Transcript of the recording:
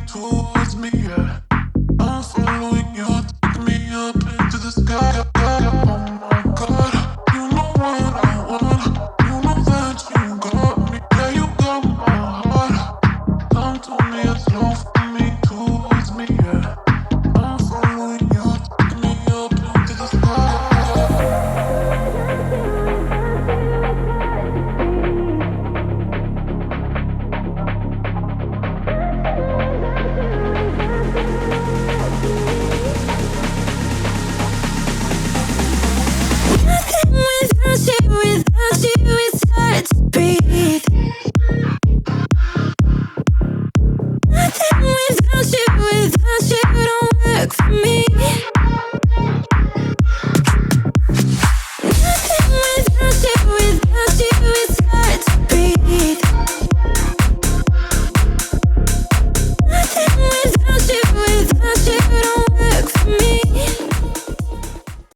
towards me, yeah. I'm following you, take me up into the sky. Oh my God, you know what I want. You know that you got me, yeah, you got my heart. Come to me, it's love for me towards me, yeah. I'm following you, take me up into the sky. Without you, it's hard to breathe. Nothing without you don't work for me.